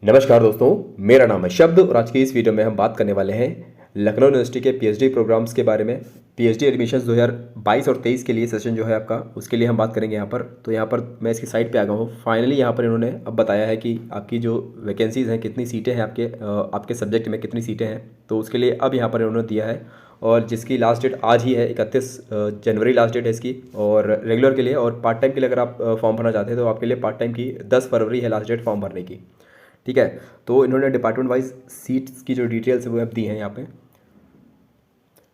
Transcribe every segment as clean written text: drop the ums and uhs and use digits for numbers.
नमस्कार दोस्तों, मेरा नाम है शब्द और आज की इस वीडियो में हम बात करने वाले हैं लखनऊ यूनिवर्सिटी के पीएचडी प्रोग्राम्स के बारे में। पीएचडी एडमिशन्स 2022 और 23 के लिए सेशन जो है आपका, उसके लिए हम बात करेंगे यहाँ पर। तो यहाँ पर मैं इसकी साइट पे आ गया हूँ। फाइनली यहाँ पर इन्होंने अब बताया है कि आपकी जो वैकेंसीज़ हैं, कितनी सीटें हैं आपके सब्जेक्ट में कितनी सीटें हैं, तो उसके लिए अब यहाँ पर इन्होंने दिया है। और जिसकी लास्ट डेट आज ही है, 31 जनवरी लास्ट डेट है इसकी। और रेगुलर के लिए और पार्ट टाइम के लिए अगर आप फॉर्म भरना चाहते हैं तो आपके लिए पार्ट टाइम की 10 फरवरी है लास्ट डेट फॉर्म भरने की। ठीक है, तो इन्होंने डिपार्टमेंट वाइज सीट्स की जो डिटेल्स है वो अब दी हैं यहाँ पे।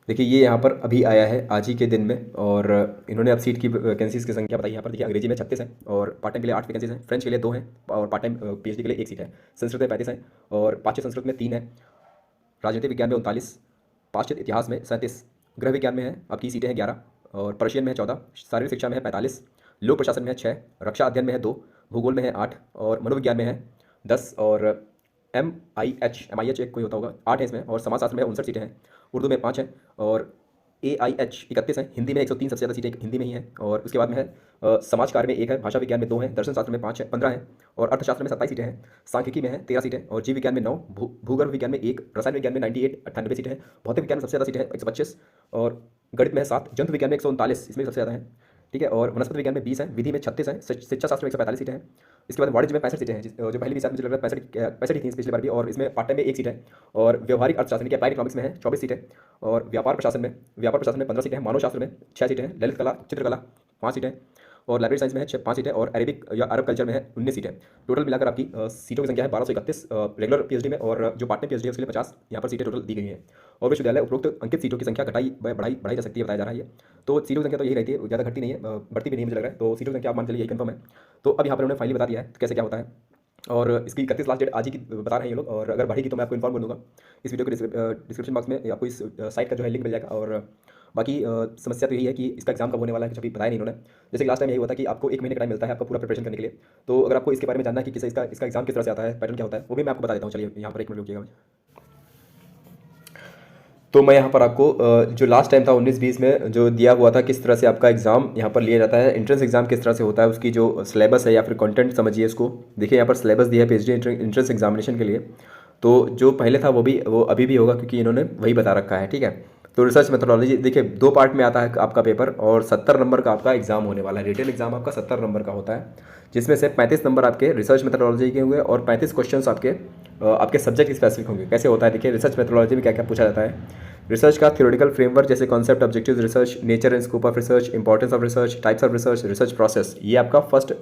देखिए ये यहाँ पर अभी आया है आज ही के दिन में, और इन्होंने अब सीट की वैकेंसीज़ की संख्या बताई यहाँ पर। देखिए अंग्रेजी में 36 है और पार्ट टाइम के लिए 8 वैकेंसीज हैं, फ्रेंच के लिए 2 हैं और पार्ट टाइम पीएचडी के लिए 1 सीट है। संस्कृत में 35 है और पाश्चात्य संस्कृत में 3 है। राजनीतिक विज्ञान में 39, पाश्चात्य इतिहास में 37, गृह विज्ञान में है आपकी सीटें हैं 11 और पर्शियन में है 14, शारीरिक शिक्षा में है 45, लोक प्रशासन में है 6, रक्षा अध्ययन में है 2, भूगोल में है 8 और मनोविज्ञान में है 10 और एम आई एच एक कोई होता होगा 8 है इसमें। और समाजशास्त्र में 59 सीटें हैं, उर्दू में 5 है और AIH 31 है। हिंदी में 103 सबसे ज़्यादा सीटें हिंदी में ही हैं। और उसके बाद में है समाज कार्य में 1 है, भाषा विज्ञान में 2 हैं, दर्शन शास्त्र में 5 है 15 है और अर्थशास्त्र में 27 सीटें हैं। सांख्यिकी में है 13 सीटें और जीव विज्ञान में 9, भूगर्भ विज्ञान में 1, रसायन विज्ञान में 98 98 सीटें हैं, भौतिक विज्ञान में सबसे ज़्यादा सीटें हैं 125 और गणित में है 7, जंतु विज्ञान में 139, इसमें सबसे ज़्यादा है। ठीक है, और वनस्पति विज्ञान में 20 है, विधि में 36 है, शिक्षा शास्त्र में 145 सीटें हैं। इसके बाद वाणिज्य में 65 सीटें हैं, जो पहले भी शायद मुझे लग रहा है 65 ही थी पिछली बार भी। और इसमें पार्ट टाइम में 1 सीट है और व्यवहारिक अर्थशास्त्र की अप्लाइड इकोनॉमिक्स में है 24 सीटें और व्यापार प्रशासन में 15 सीटें हैं, मानव शास्त्र में 6 सीटें हैं, ललित कला चित्रकला 5 सीटें और लाइब्रेरी साइंस में है 5 सीटें और अरेबिक या अरब कल्चर में है 19 सीटें। टोटल मिलाकर आपकी सीटों की संख्या है 1231 रेगुलर पीएचडी में, और जो पार्ट टाइम पीएचडी है उसके लिए 50 यहाँ पर सीटें टोटल दी गई हैं। और विश्वविद्यालय उपरोक्त अंकित सीटों की संख्या बढ़ाई जा सकती है, बताया जा रहा है ये। तो सीटों की संख्या तो यही रहती है, ज़्यादा घटती नहीं है, बढ़ती भी नहीं मुझे लग रहा है। तो सीटों की संख्या आप मान चलिए यही कंफर्म है। तो अब यहाँ पर उन्होंने फाइनली बता दिया है तो कैसे क्या होता है। और इसकी 31 लास्ट डेट आज ही की बता रहे हैं ये लोग, और अगर बढ़ेगी तो मैं आपको इन्फॉर्म कर दूंगा। इस वीडियो के डिस्क्रिप्शन बॉक्स में आपको इस साइट का जो है लिंक मिल जाएगा। और बाकी समस्या तो यही है कि इसका एग्जाम कब होने वाला है, कुछ अभी बताया नहीं इन्होंने। जैसे कि लास्ट टाइम यही हुआ था कि आपको 1 महीने का टाइम मिलता है आपका पूरा प्रिपरेशन करने के लिए। तो अगर आपको इसके बारे में जानना है कि किस इसका एग्जाम किस तरह से आता है, पैटर्न क्या होता है, वो भी मैं आपको बता देता हूँ। चलिए यहाँ पर 1 मिनट रुकिएगा। तो मैं यहाँ पर आपको जो लास्ट टाइम था 19-20 में जो दिया हुआ था किस तरह से आपका एग्ज़ाम यहाँ पर लिया जाता है, एंट्रेंस एग्ज़ाम किस तरह से होता है, उसकी जो सिलेबस है या फिर कंटेंट समझिए इसको। देखिए यहाँ पर सिलेबस दिया है पीएचडी एंट्रेंस एग्जामिनेशन के लिए। तो जो पहले था वो अभी भी होगा क्योंकि इन्होंने वही बता रखा है। ठीक है, तो रिसर्च मेथोडोलॉजी देखिए 2 पार्ट में आता है आपका पेपर, और 70 नंबर का आपका एग्जाम होने वाला है। रिटेन एग्जाम आपका 70 नंबर का होता है, जिसमें से 35 नंबर आपके रिसर्च मेथोडोलॉजी के होंगे और 35 क्वेश्चन आपके सब्जेक्ट स्पेसिफिक होंगे। कैसे होता है देखिए, रिसर्च मेथोडोलॉजी में क्या क्या पूछा जाता है। रिसर्च का थ्योरेटिकल फ्रेमवर्क जैसे concept, objectives research, nature and scope of research, importance of research, types of research, research process, ये आपका फर्स्ट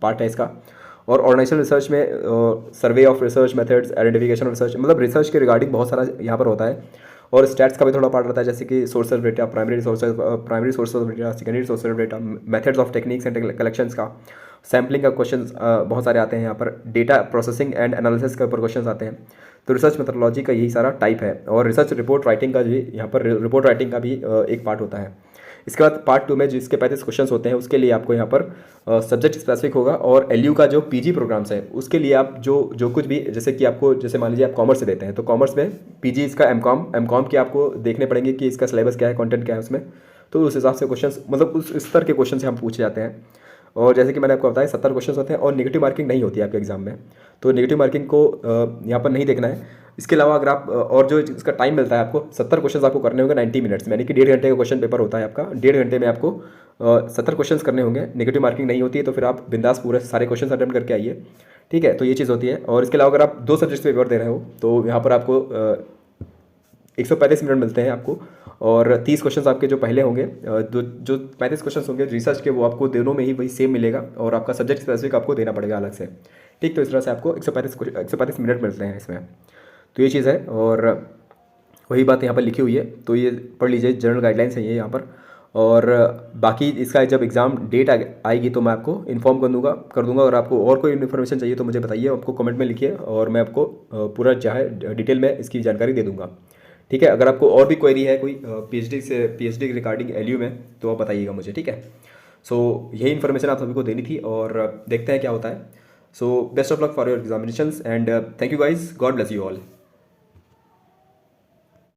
पार्ट है इसका। और ऑर्गेनाइजेशनल रिसर्च में survey of research methods, identification of research, मतलब रिसर्च के रिगार्डिंग बहुत सारा यहाँ पर होता है। और स्टैट्स का भी थोड़ा पार्ट रहता है, जैसे कि source of data, primary source of data, secondary source of data, methods of techniques and collections का, सैम्पलिंग का क्वेश्चन बहुत सारे आते हैं यहाँ पर, डेटा प्रोसेसिंग एंड एनालिसिस के ऊपर क्वेश्चन आते हैं। तो रिसर्च मेथोडोलॉजी का यही सारा टाइप है। और रिसर्च रिपोर्ट राइटिंग का भी यहाँ पर रिपोर्ट राइटिंग का भी एक पार्ट होता है। इसके बाद पार्ट 2 में जिसके 35 क्वेश्चन होते हैं उसके लिए आपको यहाँ पर सब्जेक्ट स्पेसिफिक होगा। और LU का जो PG प्रोग्राम्स है उसके लिए आप जो कुछ भी, जैसे कि आपको, जैसे मान लीजिए आप कॉमर्स से देते हैं तो कॉमर्स में PG इसका M.Com के आपको देखने पड़ेंगे कि इसका सिलेबस क्या है, कंटेंट क्या है उसमें। तो उस हिसाब से क्वेश्चन, मतलब उस स्तर के क्वेश्चन से हम पूछे जाते हैं। और जैसे कि मैंने आपको बताया 70 क्वेश्चन होते हैं और नेगेटिव मार्किंग नहीं होती है आपके एग्जाम में। तो नेगेटिव मार्किंग को यहाँ पर नहीं देखना है। इसके अलावा अगर आप और जो इसका टाइम मिलता है आपको, 70 क्वेश्चन आपको करने होंगे 90 मिनट्स में, यानी कि 1.5 घंटे का क्वेश्चन पेपर होता है आपका। 1.5 घंटे में आपको 70 क्वेश्चन करने होंगे। नेगेटिव मार्किंग नहीं होती है, तो फिर आप बिंदास पूरे सारे क्वेश्चन अटेम्प्ट करके आइए। ठीक है, तो ये चीज़ होती है। और इसके अलावा अगर आप 2 सब्जेक्ट्स पेपर दे रहे हो तो यहाँ पर आपको 135 मिनट मिलते हैं आपको। और 30 क्वेश्चंस आपके जो पहले होंगे, जो 35 क्वेश्चंस होंगे रिसर्च के, वो आपको दोनों में ही वही सेम मिलेगा और आपका सब्जेक्ट स्पेसिफिक आपको देना पड़ेगा अलग से। ठीक, तो इस तरह से आपको 135 मिनट मिलते हैं इसमें। तो ये चीज़ है, और वही बात यहाँ पर लिखी हुई है, तो ये पढ़ लीजिए, जनरल गाइडलाइंस है ये यहाँ पर। और बाकी इसका जब एग्ज़ाम डेट आएगी तो मैं आपको इन्फॉर्म कर दूंगा। और आपको और कोई इन्फॉर्मेशन चाहिए तो मुझे बताइए, आपको कमेंट में लिखिए और मैं आपको पूरा चाहे डिटेल में इसकी जानकारी दे दूंगा। ठीक है, अगर आपको और भी क्वेरी है कोई पीएचडी रिगार्डिंग LU में तो आप बताइएगा मुझे। ठीक है, सो यही इन्फॉर्मेशन आप सभी को देनी थी और देखते हैं क्या होता है। So best of luck for your examinations and thank you guys, God bless you all.